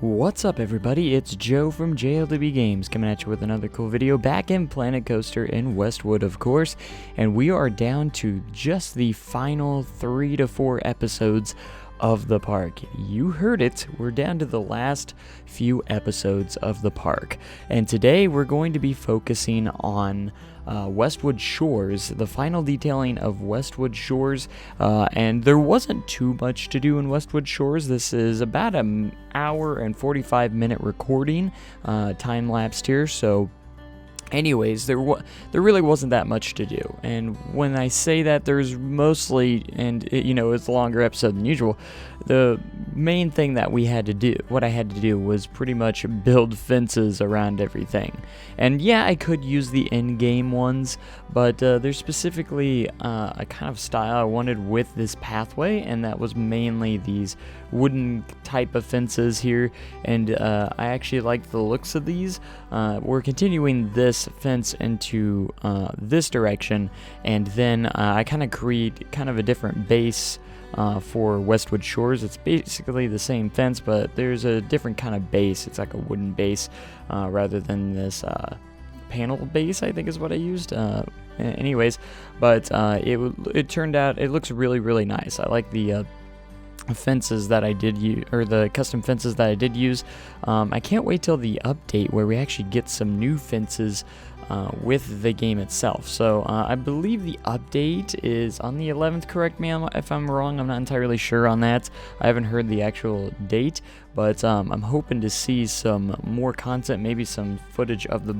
What's up everybody, it's Joe from JLDB Games coming at you with another cool video back in Planet Coaster in Westwood, of course, and we are down to just the final 3 to 4 episodes of the park. You heard it, we're down to the last few episodes of the park, and today we're going to be focusing on Westwood Shores, the final detailing of Westwood Shores, and there wasn't too much to do in Westwood Shores. This is about an hour and 45-minute recording, time-lapsed here, so anyways, there really wasn't that much to do. And when I say that, there's mostly, and it's a longer episode than usual, the main thing that what I had to do was pretty much build fences around everything. And yeah, I could use the in-game ones, but there's specifically a kind of style I wanted with this pathway, and that was mainly these wooden type of fences here, and I actually like the looks of these. We're continuing this fence into this direction, and then I kind of create kind of a different base for Westwood Shores. It's basically the same fence, but there's a different kind of base. It's like a wooden base rather than this panel base, I think is what I used. Anyways, but it turned out, it looks really, really nice. I like the fences that I did use, or the custom fences that I did use. I can't wait till the update where we actually get some new fences with the game itself. So I believe the update is on the 11th, correct me if I'm wrong, I'm not entirely sure on that. I haven't heard the actual date, but I'm hoping to see some more content, maybe some footage of the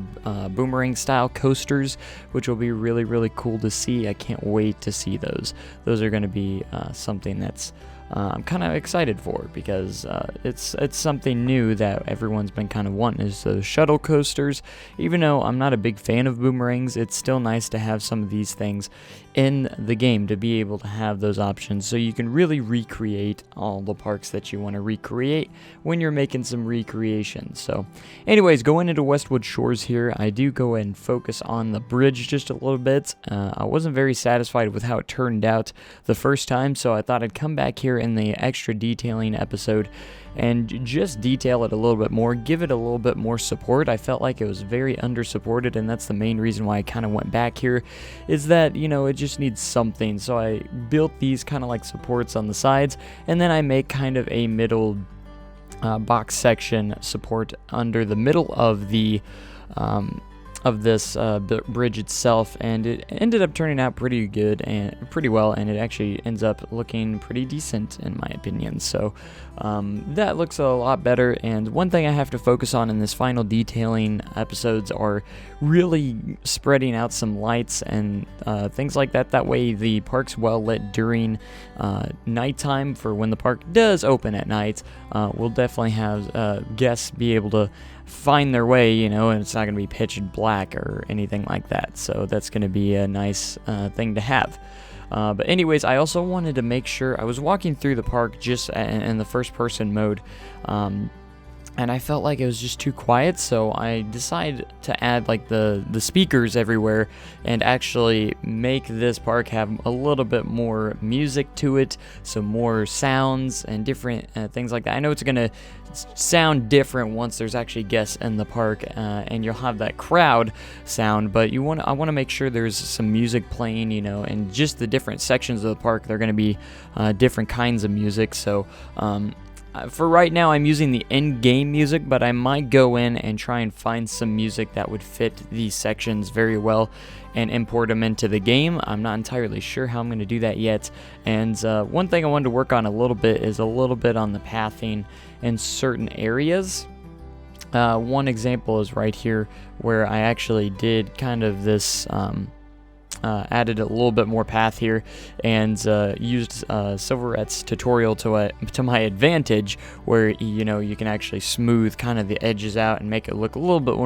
boomerang style coasters, which will be really, really cool to see. I can't wait to see those. Those are going to be something that's I'm kind of excited for, because it's something new that everyone's been kind of wanting, is those shuttle coasters. Even though I'm not a big fan of boomerangs, it's still nice to have some of these things in the game, to be able to have those options so you can really recreate all the parks that you want to recreate when you're making some recreations. So anyways, going into Westwood Shores here, I do go and focus on the bridge just a little bit. I wasn't very satisfied with how it turned out the first time, so I thought I'd come back here in the extra detailing episode and just detail it a little bit more, give it a little bit more support. I felt like it was very under supported, and that's the main reason why I kind of went back here, is that it just needs something. So I built these kind of like supports on the sides, and then I make kind of a middle box section support under the middle of the this bridge itself, and it ended up turning out pretty good and pretty well, and it actually ends up looking pretty decent in my opinion. So that looks a lot better. And one thing I have to focus on in this final detailing episodes are really spreading out some lights and things like that. That way the park's well lit during nighttime. For when the park does open at night, we'll definitely have guests be able to find their way, and it's not going to be pitch black or anything like that. So that's going to be a nice thing to have. But anyways, I also wanted to make sure, I was walking through the park just in the first person mode, and I felt like it was just too quiet, so I decided to add like the speakers everywhere and actually make this park have a little bit more music to it, some more sounds and different things like that. I know it's going to sound different once there's actually guests in the park, and you'll have that crowd sound, but I want to make sure there's some music playing, and just the different sections of the park, they're going to be different kinds of music. So for right now, I'm using the in-game music, but I might go in and try and find some music that would fit these sections very well and import them into the game. I'm not entirely sure how I'm going to do that yet. And one thing I wanted to work on a little bit is a little bit on the pathing in certain areas. One example is right here, where I actually did kind of this added a little bit more path here, and used Silverette's tutorial to my advantage, where you can actually smooth kind of the edges out and make it look a little bit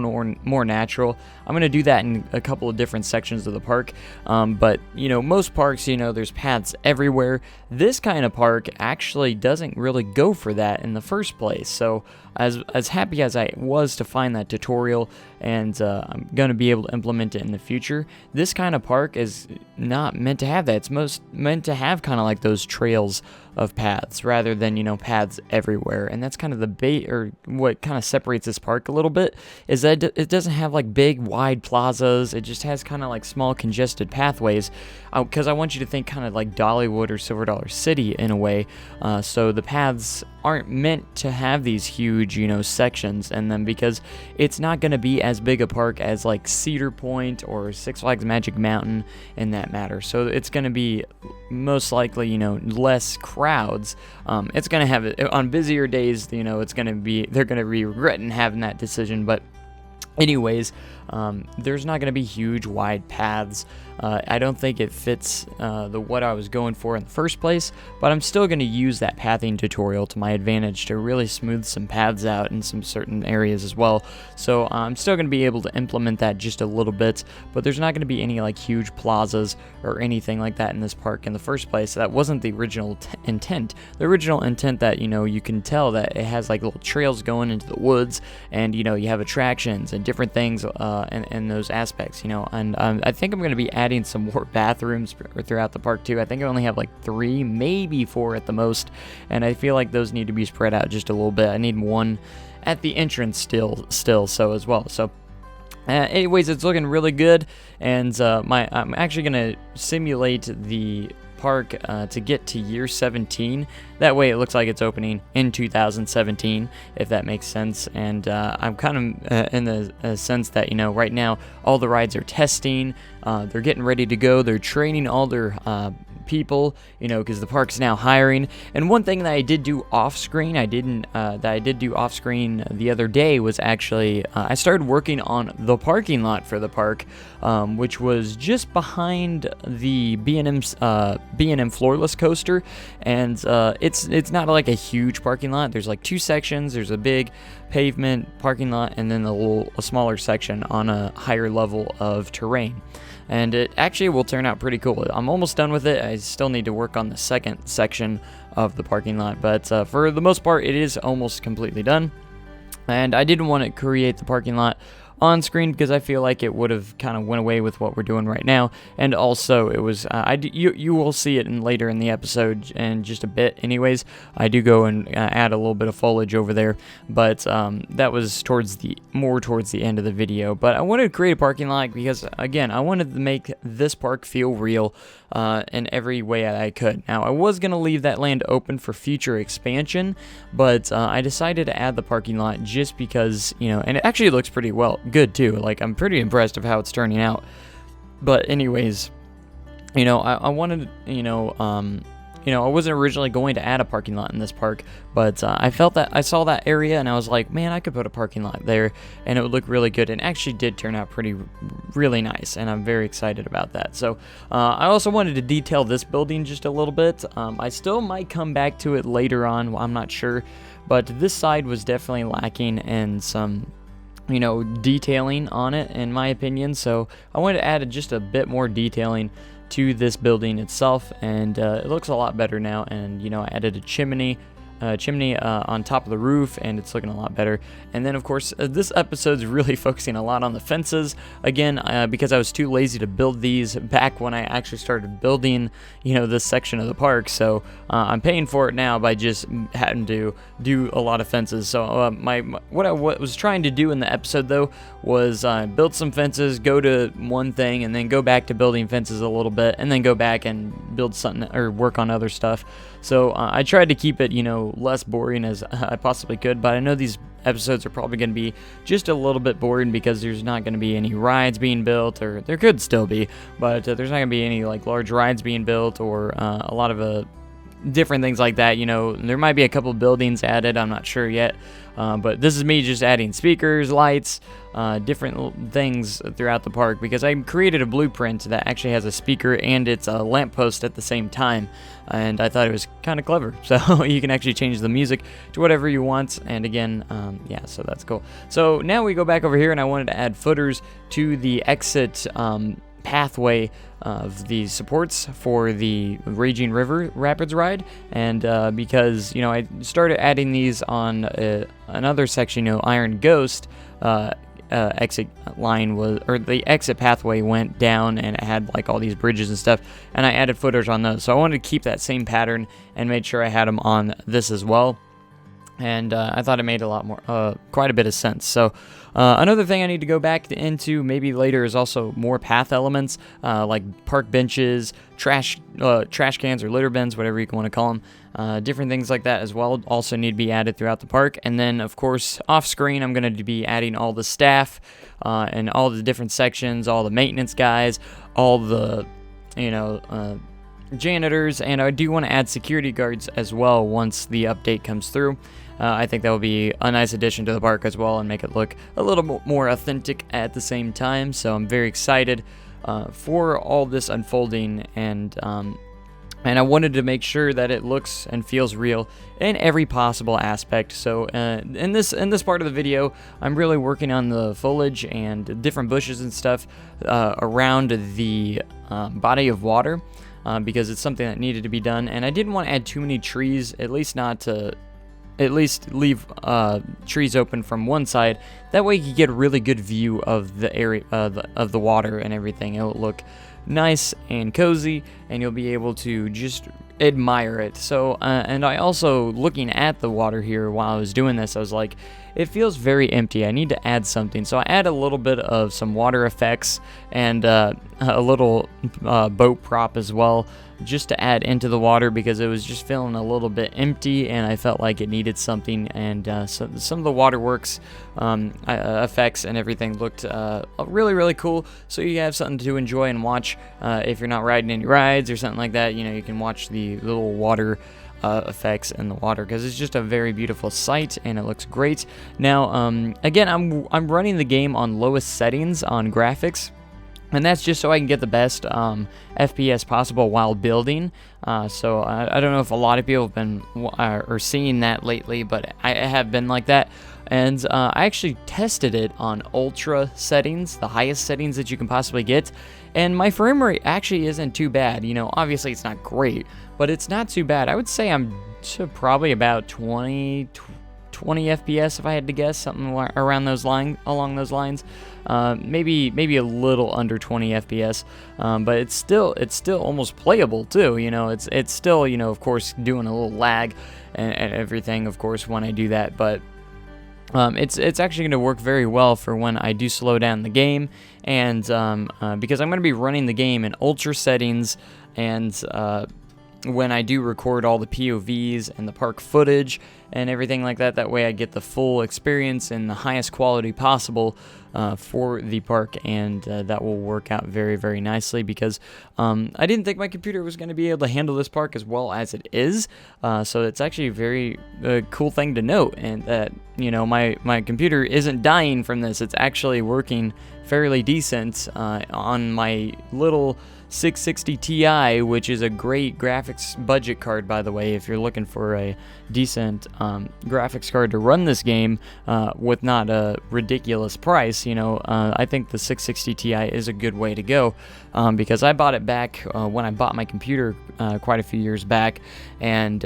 more natural. I'm going to do that in a couple of different sections of the park, but most parks, there's paths everywhere. This kind of park actually doesn't really go for that in the first place. So as happy as I was to find that tutorial, and I'm going to be able to implement it in the future, this kind of park is not meant to have that. It's most meant to have kind of like those trails of paths rather than, paths everywhere. And that's kind of the bait, or what kind of separates this park a little bit, is that it doesn't have like big wide plazas. It just has kind of like small congested pathways, because I want you to think kind of like Dollywood or Silver Dollar City in a way. So the paths aren't meant to have these huge, sections in them, because it's not going to be as big a park as like Cedar Point or Six Flags Magic Mountain in that matter. So it's going to be most likely, less crowds. It's going to have it on busier days, it's going to be, they're going to be regretting having that decision. But anyways, there's not going to be huge wide paths. I don't think it fits what I was going for in the first place, but I'm still going to use that pathing tutorial to my advantage to really smooth some paths out in some certain areas as well. So I'm still going to be able to implement that just a little bit, but there's not going to be any like huge plazas or anything like that in this park in the first place. That wasn't the original intent. The original intent that, you can tell that it has like little trails going into the woods, and, you have attractions and different things and those aspects, and I think I'm going to be adding some more bathrooms throughout the park too. I think I only have like 3, maybe 4 at the most, and I feel like those need to be spread out just a little bit. I need one at the entrance still so as well. So anyways, it's looking really good, and I'm actually going to simulate the park to get to year 17. That way it looks like it's opening in 2017, if that makes sense. And I'm kind of in the sense that, right now all the rides are testing, they're getting ready to go, they're training all their people, because the park's now hiring. And one thing that I did do off screen, the other day, was actually I started working on the parking lot for the park, which was just behind the B&M floorless coaster. And it's not like a huge parking lot. There's like 2 sections. There's a big pavement parking lot, and then a smaller section on a higher level of terrain. And it actually will turn out pretty cool. I'm almost done with it. I still need to work on the second section of the parking lot, but for the most part, it is almost completely done. And I didn't want to create the parking lot on screen because I feel like it would have kind of went away with what we're doing right now. And also, it was you will see it later in the episode in just a bit. Anyways, I do go and add a little bit of foliage over there, but that was towards the end of the video. But I wanted to create a parking lot because, again, I wanted to make this park feel real in every way I could. Now, I was going to leave that land open for future expansion, but I decided to add the parking lot just because, and it actually looks pretty good too. Like, I'm pretty impressed of how it's turning out. But anyways, I wanted, I wasn't originally going to add a parking lot in this park, but I saw that area and I was like, man, I could put a parking lot there and it would look really good. And it actually did turn out really nice, and I'm very excited about that. So I also wanted to detail this building just a little bit. I still might come back to it later on, I'm not sure, but this side was definitely lacking in some detailing on it, in my opinion. So I wanted to add just a bit more detailing to this building itself, and it looks a lot better now. And I added a chimney on top of the roof, and it's looking a lot better. And then, of course, this episode's really focusing a lot on the fences again, because I was too lazy to build these back when I actually started building this section of the park. So I'm paying for it now by just having to do a lot of fences. So what I was trying to do in the episode though was build some fences, go to one thing, and then go back to building fences a little bit, and then go back and build something or work on other stuff. So I tried to keep it less boring as I possibly could, but I know these episodes are probably going to be just a little bit boring because there's not going to be any rides being built, or there could still be, but there's not going to be any like large rides being built, or a lot of different things like that. There might be a couple buildings added, I'm not sure yet, but this is me just adding speakers, lights, different things throughout the park, because I created a blueprint that actually has a speaker and it's a lamppost at the same time, and I thought it was kind of clever. So you can actually change the music to whatever you want, and again, yeah, so that's cool. So now we go back over here, and I wanted to add footers to the exit pathway of the supports for the Raging River Rapids ride, and because I started adding these on another section, Iron Ghost, exit line was, or the exit pathway went down, and it had like all these bridges and stuff, and I added footers on those. So I wanted to keep that same pattern and made sure I had them on this as well. And I thought it made a lot more, quite a bit of sense. So another thing I need to go back into maybe later is also more path elements, like park benches, trash cans or litter bins, whatever you want to call them. Different things like that as well also need to be added throughout the park. And then, of course, off screen, I'm going to be adding all the staff and all the different sections, all the maintenance guys, all the, janitors, and I do want to add security guards as well once the update comes through. I think that will be a nice addition to the park as well and make it look a little more authentic at the same time. So I'm very excited for all this unfolding, and I wanted to make sure that it looks and feels real in every possible aspect. So in this part of the video, I'm really working on the foliage and different bushes and stuff around the body of water. Because it's something that needed to be done, and I didn't want to add too many trees, at least leave trees open from one side. That way you can get a really good view of the area of the water and everything. It'll look nice and cozy, and you'll be able to just admire it. So and I also, looking at the water here while I was doing this, I was like, it feels very empty. I need to add something. So I add a little bit of some water effects and a little boat prop as well, just to add into the water, because it was just feeling a little bit empty and I felt like it needed something. And so some of the waterworks effects and everything looked really cool. So you have something to enjoy and watch if you're not riding any rides or something like that. You can watch the little water effects in the water, because it's just a very beautiful sight and it looks great. Now again, I'm running the game on lowest settings on graphics, and that's just so I can get the best FPS possible while building. So I don't know if a lot of people have been or seeing that lately, but I have been like that. And I actually tested it on ultra settings, the highest settings that you can possibly get, and my frame rate actually isn't too bad. Obviously it's not great, but it's not too bad. I would say I'm to probably about 20 FPS if I had to guess, something around along those lines. Maybe a little under 20 FPS, but it's still almost playable too. It's still, of course, doing a little lag and everything, of course, when I do that, but it's actually going to work very well for when I do slow down the game, and because I'm going to be running the game in ultra settings, and when I do record all the POVs and the park footage and everything like that, that way I get the full experience in the highest quality possible for the park, and that will work out very nicely, because I didn't think my computer was going to be able to handle this park as well as it is. So it's actually a very cool thing to note, and that my computer isn't dying from this. It's actually working fairly decent on my little 660 Ti, which is a great graphics budget card, by the way, if you're looking for a decent graphics card to run this game with not a ridiculous price. I think the 660 Ti is a good way to go, because I bought it back when I bought my computer quite a few years back, and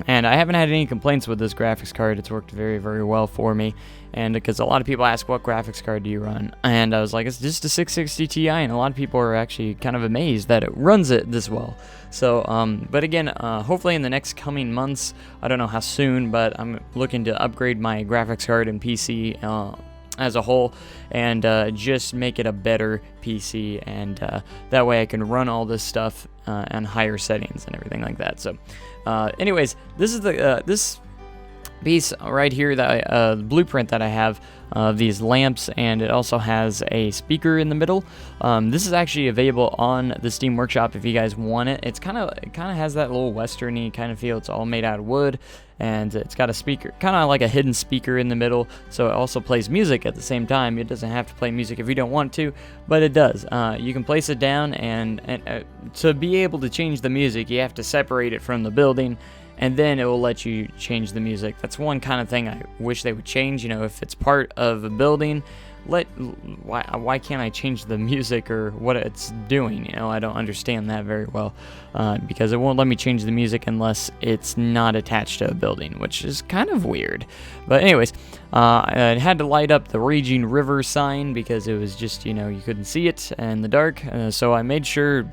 and I haven't had any complaints with this graphics card. It's worked very well for me, and because a lot of people ask, what graphics card do you run? And I was like, it's just a 660 Ti, and a lot of people are actually kind of amazed that it runs it this well. So but again, hopefully in the next coming months, I don't know how soon, but I'm looking to upgrade my graphics card and PC as a whole, and just make it a better PC, and that way I can run all this stuff on higher settings and everything like that. So anyways, this is the this piece right here, that blueprint that I have of these lamps, and it also has a speaker in the middle. This is actually available on the Steam Workshop if you guys want it. It kind of has that little westerny kind of feel. It's all made out of wood, and it's got a speaker, kind of like a hidden speaker in the middle, so it also plays music at the same time. It doesn't have to play music if you don't want to, but it does. You can place it down, and to be able to change the music, you have to separate it from the building, and then it will let you change the music. That's one kind of thing I wish they would change. If it's part of a building, why can't I change the music or what it's doing? You know, I don't understand that very well, because it won't let me change the music unless it's not attached to a building, which is kind of weird. But anyways, I had to light up the Raging River sign because it was just, you know, you couldn't see it in the dark. So I made sure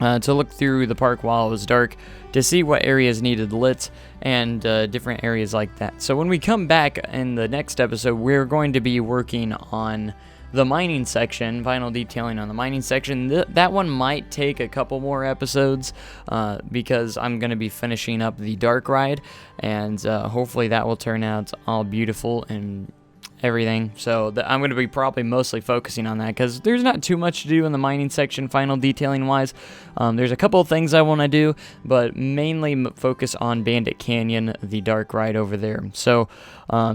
to look through the park while it was dark to see what areas needed lit and different areas like that. So when we come back in the next episode, we're going to be working on the mining section, final detailing on the mining section. That one might take a couple more episodes because I'm going to be finishing up the dark ride, and hopefully that will turn out all beautiful and everything. So I'm going to be probably mostly focusing on that because there's not too much to do in the mining section final detailing wise. There's a couple of things I want to do, but mainly focus on Bandit Canyon, the dark ride over there. So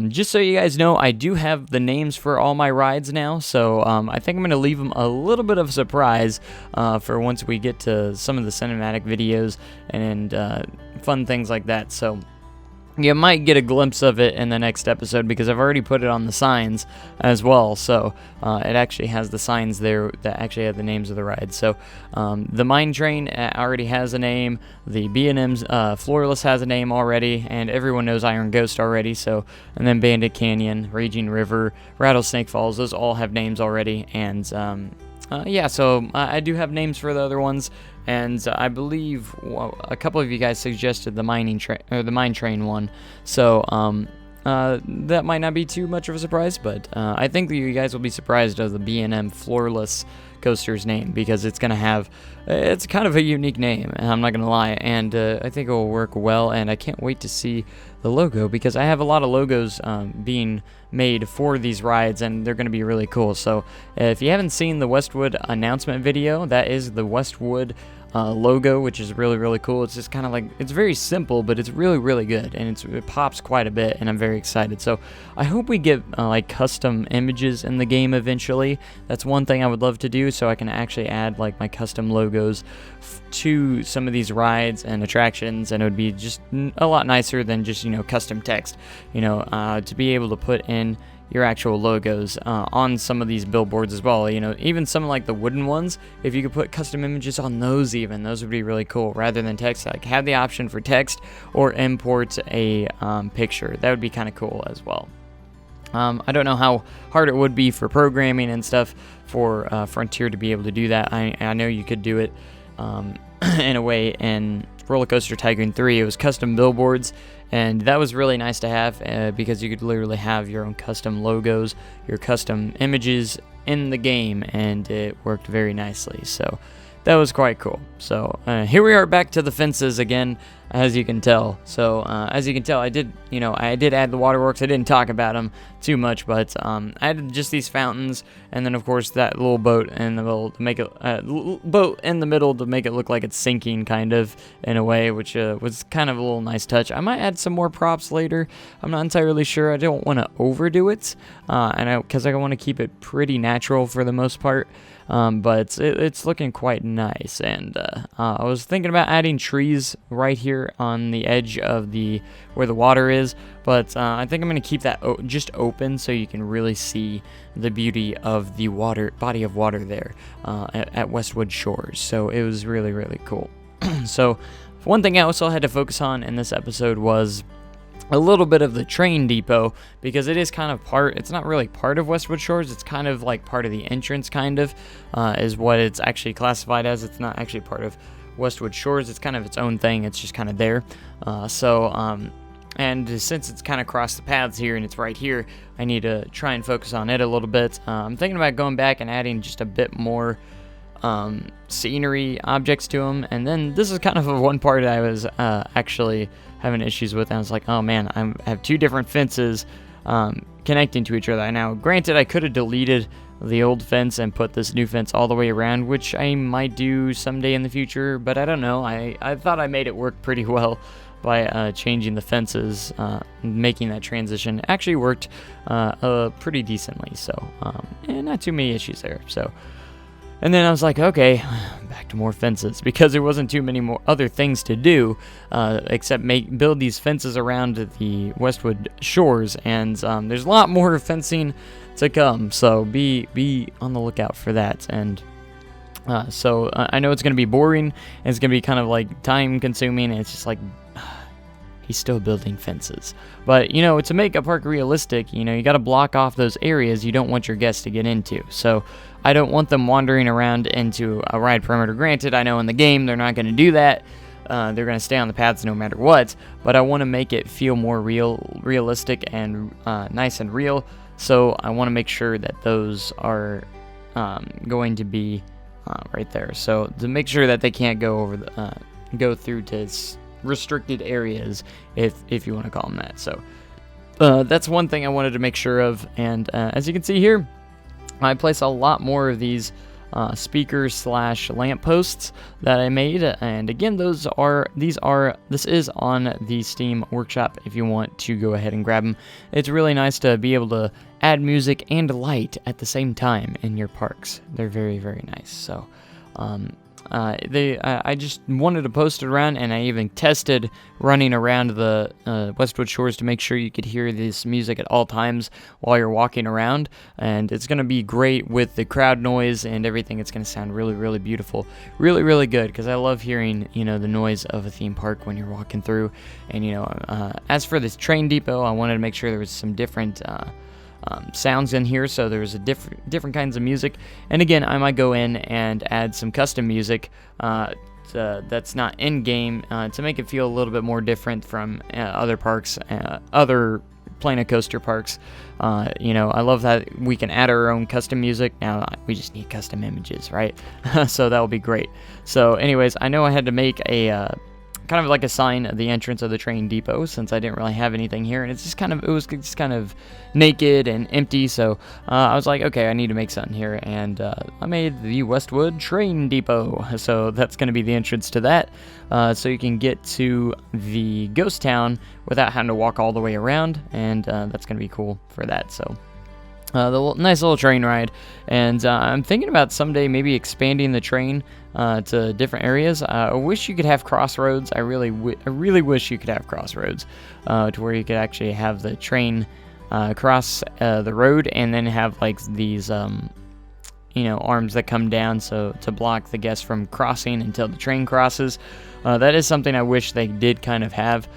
just so you guys know, I do have the names for all my rides now, so I think I'm going to leave them a little bit of a surprise for once we get to some of the cinematic videos and fun things like that. So you might get a glimpse of it in the next episode because I've already put it on the signs as well. So it actually has the signs there that actually have the names of the rides. So the Mine Train already has a name. The B&M's Floorless has a name already, and everyone knows Iron Ghost already. So, and then Bandit Canyon, Raging River, Rattlesnake Falls, those all have names already. And yeah, so I do have names for the other ones. And I believe a couple of you guys suggested the Mine Train one, so that might not be too much of a surprise, but I think that you guys will be surprised of the B&M Floorless coaster's name because it's kind of a unique name, and I'm not gonna lie, and I think it will work well, and I can't wait to see the logo because I have a lot of logos being made for these rides, and they're going to be really cool. So if you haven't seen the Westwood announcement video, that is the Westwood logo, which is really, really cool. It's just kind of like, it's very simple, but it's really, really good, and it pops quite a bit, and I'm very excited. So I hope we get like custom images in the game eventually. That's one thing I would love to do, so I can actually add like my custom logos to some of these rides and attractions, and it would be just a lot nicer than just, you know, custom text, you know, to be able to put in your actual logos on some of these billboards as well. You know, even some like the wooden ones, if you could put custom images on those, even those would be really cool rather than text. Like have the option for text or import a picture. That would be kind of cool as well. I don't know how hard it would be for programming and stuff for Frontier to be able to do that. I know you could do it in a way in Roller Coaster Tycoon 3. It was custom billboards, and that was really nice to have because you could literally have your own custom logos, your custom images in the game, and it worked very nicely. So that was quite cool. So here we are back to the fences again, as you can tell. So as you can tell, I did add the waterworks. I didn't talk about them too much, but I added just these fountains, and then of course that little boat in the middle to make it look like it's sinking, kind of in a way, which was kind of a little nice touch. I might add some more props later. I'm not entirely sure. I don't want to overdo it, because I want to keep it pretty natural for the most part. But it's looking quite nice, and I was thinking about adding trees right here on the edge of where the water is, but I think I'm going to keep that just open so you can really see the beauty of the body of water there at Westwood Shores. So it was really, really cool. So one thing I also had to focus on in this episode was a little bit of the train depot, because it is kind of it's not really part of Westwood Shores, it's kind of like part of the entrance, kind of, is what it's actually classified as. It's not actually part of Westwood Shores, it's kind of its own thing, it's just kind of there. And since it's kind of crossed the paths here and it's right here, I need to try and focus on it a little bit. I'm thinking about going back and adding just a bit more scenery objects to them, and then this is kind of one part I was actually having issues with. I was like, oh man, I have two different fences connecting to each other. Now granted, I could have deleted the old fence and put this new fence all the way around, which I might do someday in the future, but I don't know. I thought I made it work pretty well by changing the fences, making that transition. Actually worked pretty decently, so and not too many issues there. So And then I was like, okay, back to more fences, because there wasn't too many more other things to do except build these fences around the Westwood Shores, and there's a lot more fencing to come, so be on the lookout for that. And so I know it's going to be boring, and it's going to be kind of like time consuming, and it's just like, he's still building fences. But, you know, to make a park realistic, you know, you got to block off those areas you don't want your guests to get into. So I don't want them wandering around into a ride perimeter. Granted, I know in the game they're not going to do that. They're going to stay on the paths no matter what. But I want to make it feel more realistic and nice and real. So I want to make sure that those are going to be right there. So to make sure that they can't go over go through to restricted areas, if you want to call them that. So that's one thing I wanted to make sure of. And as you can see here, I place a lot more of these speakers slash lampposts that I made, and again, this is on the Steam Workshop if you want to go ahead and grab them. It's really nice to be able to add music and light at the same time in your parks. They're very, very nice. So I just wanted to post it around, and I even tested running around the Westwood Shores to make sure you could hear this music at all times while you're walking around. And it's going to be great with the crowd noise and everything. It's going to sound really, really beautiful, really, really good, because I love hearing, you know, the noise of a theme park when you're walking through. And, you know, as for this train depot, I wanted to make sure there was some different sounds in here, so there's a different kinds of music. And again, I might go in and add some custom music that's not in game to make it feel a little bit more different from other parks, other Planet Coaster parks. You know, I love that we can add our own custom music. Now we just need custom images, right? So that will be great. So anyways, I know I had to make a kind of like a sign of the entrance of the train depot, since I didn't really have anything here, and it was just kind of naked and empty. So I was like, okay, I need to make something here, and I made the Westwood Train Depot. So that's going to be the entrance to that, so you can get to the ghost town without having to walk all the way around, and that's going to be cool for that. So the nice little train ride, and I'm thinking about someday maybe expanding the train to different areas. I wish you could have crossroads. I really wish you could have crossroads to where you could actually have the train cross the road, and then have like these you know, arms that come down so to block the guests from crossing until the train crosses. That is something I wish they did kind of have.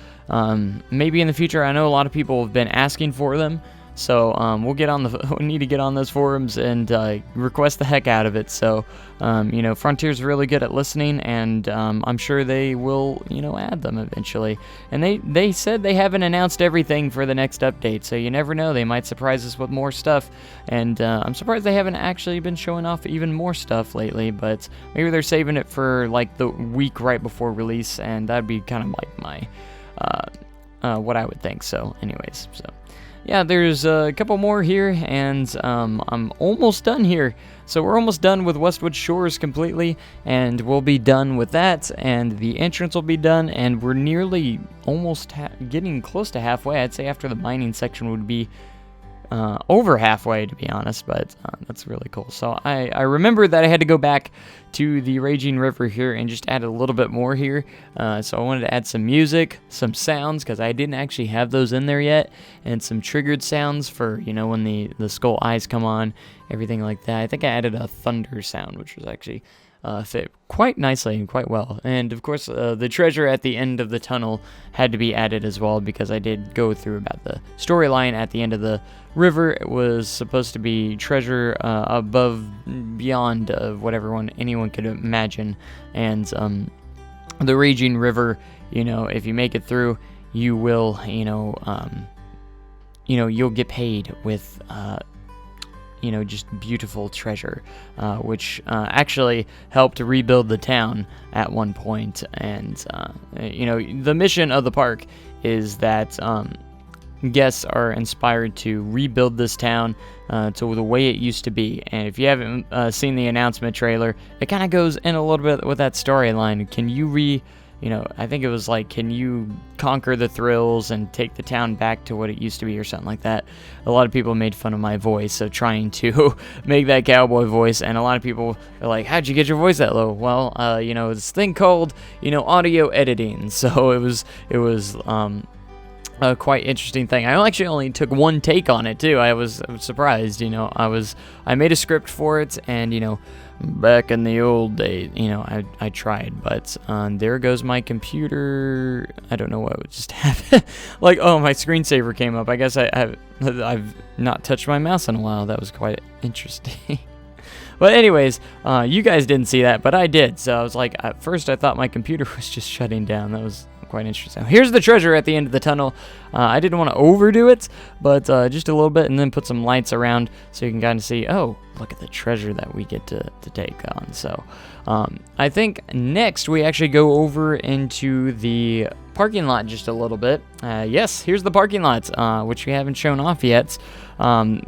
Maybe in the future. I know a lot of people have been asking for them. So we need to get on those forums and request the heck out of it. So you know, Frontier's really good at listening, and I'm sure they will, you know, add them eventually. And they said they haven't announced everything for the next update, so you never know, they might surprise us with more stuff. And I'm surprised they haven't actually been showing off even more stuff lately, but maybe they're saving it for like the week right before release, and that'd be kind of like my what I would think. So anyways, so yeah, there's a couple more here, and I'm almost done here. So we're almost done with Westwood Shores completely, and we'll be done with that, and the entrance will be done, and we're nearly almost getting close to halfway. I'd say after the mining section would be over halfway, to be honest, but that's really cool. So I remember that I had to go back to the Raging River here and just add a little bit more here. So I wanted to add some music, some sounds, because I didn't actually have those in there yet, and some triggered sounds for, you know, when the skull eyes come on, everything like that. I think I added a thunder sound, which was actually fit quite nicely and quite well. And of course, the treasure at the end of the tunnel had to be added as well, because I did go through about the storyline at the end of the river. It was supposed to be treasure above, beyond of what anyone could imagine. And the Raging River, you know, if you make it through, you will, you'll get paid with you know, just beautiful treasure, which actually helped to rebuild the town at one point. And you know, the mission of the park is that guests are inspired to rebuild this town to the way it used to be. And if you haven't seen the announcement trailer, it kind of goes in a little bit with that storyline. Can you I think it was like, can you conquer the thrills and take the town back to what it used to be or something like that. A lot of people made fun of my voice, so trying to make that cowboy voice, and a lot of people are like, how'd you get your voice that low? Well, this thing called, audio editing. So it was a quite interesting thing. I actually only took one take on it too. I was surprised, I made a script for it, and back in the old days, I tried, but there goes my computer. I don't know what just happened. Like, oh, my screensaver came up. I guess I've not touched my mouse in a while. That was quite interesting. But anyways, you guys didn't see that, but I did. So I was like, at first I thought my computer was just shutting down. That was quite interesting. Here's the treasure at the end of the tunnel. I didn't want to overdo it, but just a little bit, and then put some lights around so you can kind of see, oh, look at the treasure that we get to take on. So I think next we actually go over into the parking lot just a little bit. Yes, here's the parking lot, which we haven't shown off yet,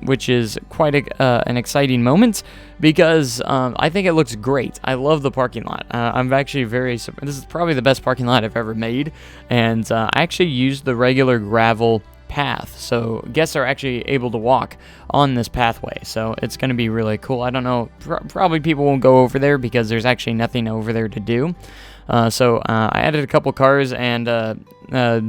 which is quite an exciting moment because I think it looks great. I love the parking lot. I'm actually this is probably the best parking lot I've ever made, and I actually used the regular gravel path, so guests are actually able to walk on this pathway, so it's going to be really cool. I don't know, probably people won't go over there because there's actually nothing over there to do. So I added a couple cars and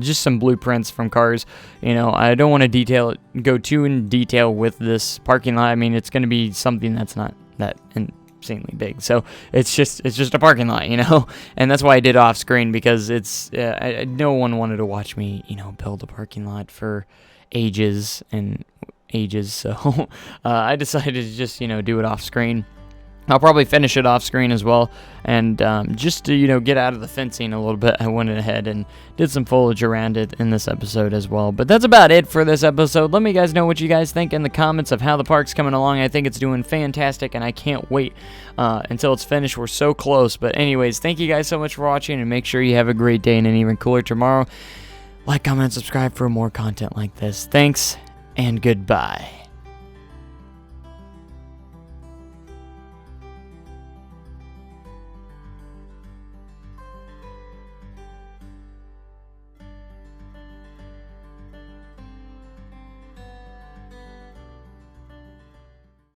just some blueprints from cars. I don't want to go too in detail with this parking lot. I mean, it's going to be something that's not that insanely big, so it's just a parking lot, and that's why I did off screen, because no one wanted to watch me build a parking lot for ages and ages, so I decided to just do it off screen. I'll probably finish it off screen as well, and just to get out of the fencing a little bit, I went ahead and did some foliage around it in this episode as well. But that's about it for this episode. Let me guys know what you guys think in the comments of how the park's coming along. I think it's doing fantastic, and I can't wait until it's finished. We're so close. But anyways, thank you guys so much for watching, and make sure you have a great day and an even cooler tomorrow. Like, comment, and subscribe for more content like this. Thanks, and goodbye.